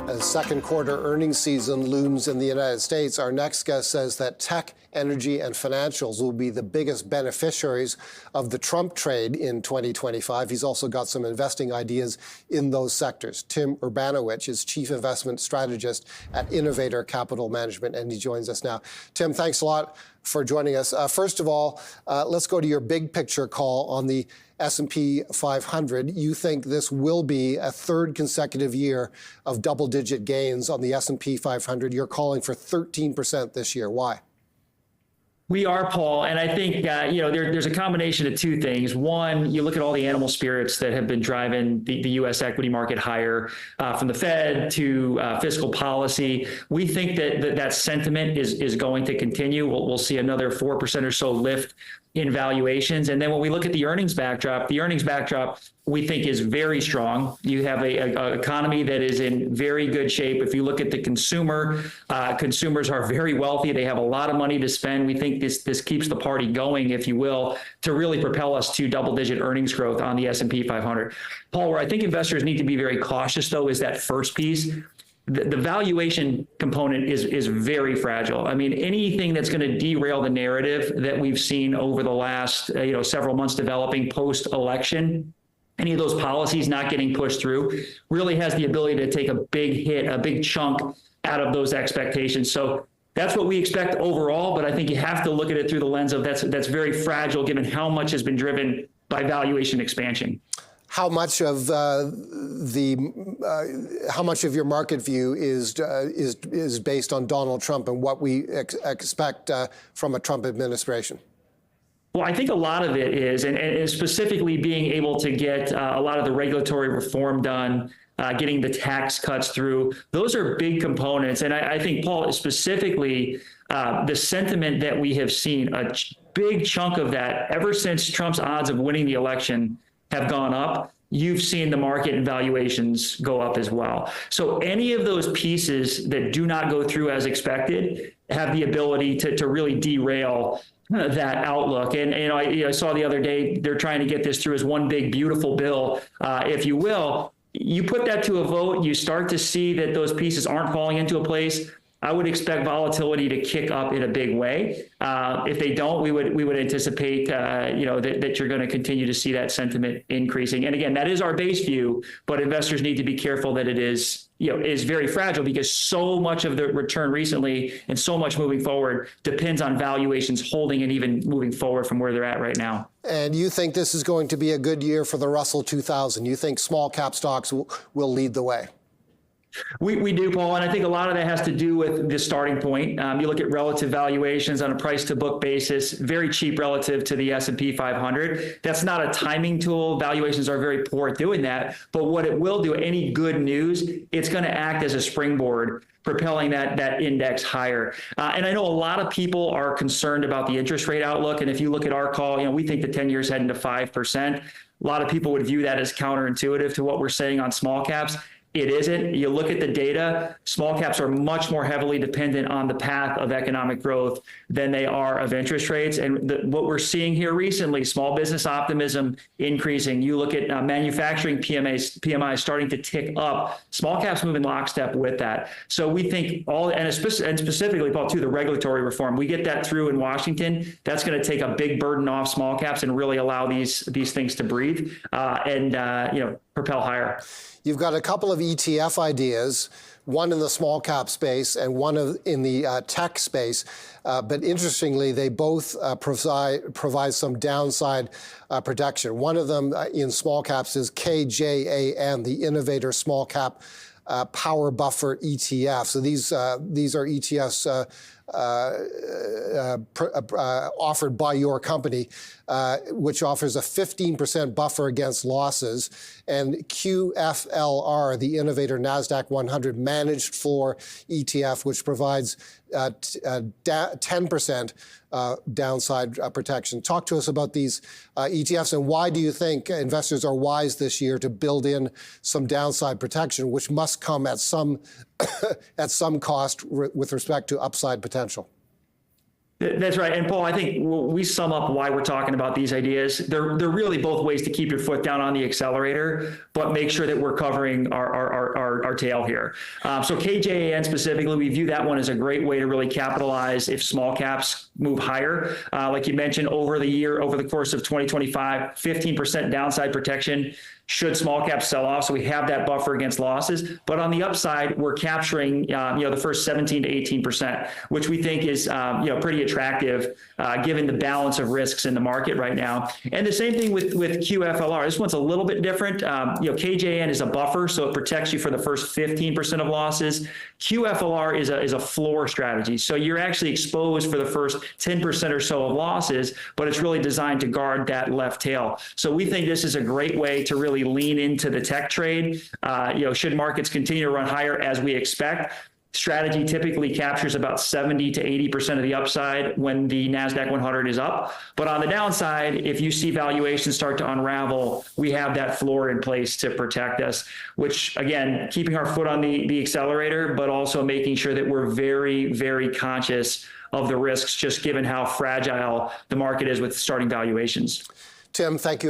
As second quarter earnings season looms in the United States, our next guest says that tech, energy, and financials will be the biggest beneficiaries of the Trump trade in 2025. He's also got some investing ideas in those sectors. Tim Urbanowicz is Chief Investment Strategist at Innovator Capital Management, and he joins us now. Tim, thanks a lot for joining us. First of all, let's go to your big picture call on the S&P 500. You think this will be a third consecutive year of double-digit gains on the S&P 500. You're calling for 13% this year. Why? We are, Paul, and I think there's a combination of two things. One, you look at all the animal spirits that have been driving the U.S. equity market higher, from the Fed to fiscal policy. We think that sentiment is going to continue. We'll see another 4% or so lift in valuations. And then when we look at the earnings backdrop we think is very strong. You have a economy that is in very good shape. If you look at the consumer, consumers are very wealthy. They have a lot of money to spend. We think this keeps the party going, if you will, to really propel us to double-digit earnings growth on the S&P 500. Paul, where I think investors need to be very cautious, though, is that first piece. The valuation component is very fragile. I mean, anything that's going to derail the narrative that we've seen over the last several months developing post-election, any of those policies not getting pushed through, really has the ability to take a big hit, a big chunk out of those expectations. So that's what we expect overall, but I think you have to look at it through the lens of that's very fragile given how much has been driven by valuation expansion. How much of how much of your market view is based on Donald Trump and what we expect from a Trump administration? Well, I think a lot of it is, and specifically being able to get a lot of the regulatory reform done, getting the tax cuts through. Those are big components. And I think, Paul, specifically, the sentiment that we have seen, a big chunk of that ever since Trump's odds of winning the election have gone up. You've seen the market and valuations go up as well. So any of those pieces that do not go through as expected have the ability to really derail that outlook. And I saw the other day, they're trying to get this through as one big, beautiful bill, if you will. You put that to a vote, you start to see that those pieces aren't falling into a place. I would expect volatility to kick up in a big way. If they don't, we would anticipate that you're going to continue to see that sentiment increasing. And again, that is our base view, but investors need to be careful that it is very fragile because so much of the return recently and so much moving forward depends on valuations holding and even moving forward from where they're at right now. And you think this is going to be a good year for the Russell 2000? You think small cap stocks will lead the way? We do, Paul, and I think a lot of that has to do with the starting point. You look at relative valuations on a price to book basis, very cheap relative to the S&P 500. That's not a timing tool. Valuations are very poor at doing that. But what it will do, any good news, it's going to act as a springboard, propelling that index higher. And I know a lot of people are concerned about the interest rate outlook. And if you look at our call, we think the 10 years heading to 5%. A lot of people would view that as counterintuitive to what we're saying on small caps. It isn't. You look at the data, small caps are much more heavily dependent on the path of economic growth than they are of interest rates. And what we're seeing here recently, small business optimism increasing. You look at manufacturing PMI starting to tick up. Small caps move in lockstep with that. So we think and specifically, Paul, too, the regulatory reform, we get that through in Washington. That's going to take a big burden off small caps and really allow these things to breathe and propel higher. You've got a couple of ETF ideas, one in the small cap space and one in the tech space. But interestingly, they both provide some downside protection. One of them in small caps is KJAN, the Innovator Small Cap Power Buffer ETF. So these are ETFs offered by your company, which offers a 15% buffer against losses, and QFLR, the Innovator NASDAQ 100 Managed Floor ETF, which provides 10% downside protection. Talk to us about these ETFs, and why do you think investors are wise this year to build in some downside protection, which must come at some at some cost with respect to upside potential? That's right. And Paul, I think we sum up why we're talking about these ideas. They're really both ways to keep your foot down on the accelerator, but make sure that we're covering our tail here. So KJAN specifically, we view that one as a great way to really capitalize if small caps move higher. Like you mentioned, over the course of 2025, 15% downside protection should small caps sell off. So we have that buffer against losses. But on the upside, we're capturing the first 17 to 18%, which we think is pretty attractive given the balance of risks in the market right now. And the same thing with QFLR. This one's a little bit different. KJN is a buffer, so it protects you for the first 15% of losses. QFLR is a floor strategy. So you're actually exposed for the first 10% or so of losses, but it's really designed to guard that left tail. So we think this is a great way to really lean into the tech trade. Should markets continue to run higher as we expect, strategy typically captures about 70 to 80% of the upside when the NASDAQ 100 is up. But on the downside, if you see valuations start to unravel, we have that floor in place to protect us, which again, keeping our foot on the accelerator, but also making sure that we're very, very conscious of the risks, just given how fragile the market is with starting valuations. Tim, thank you.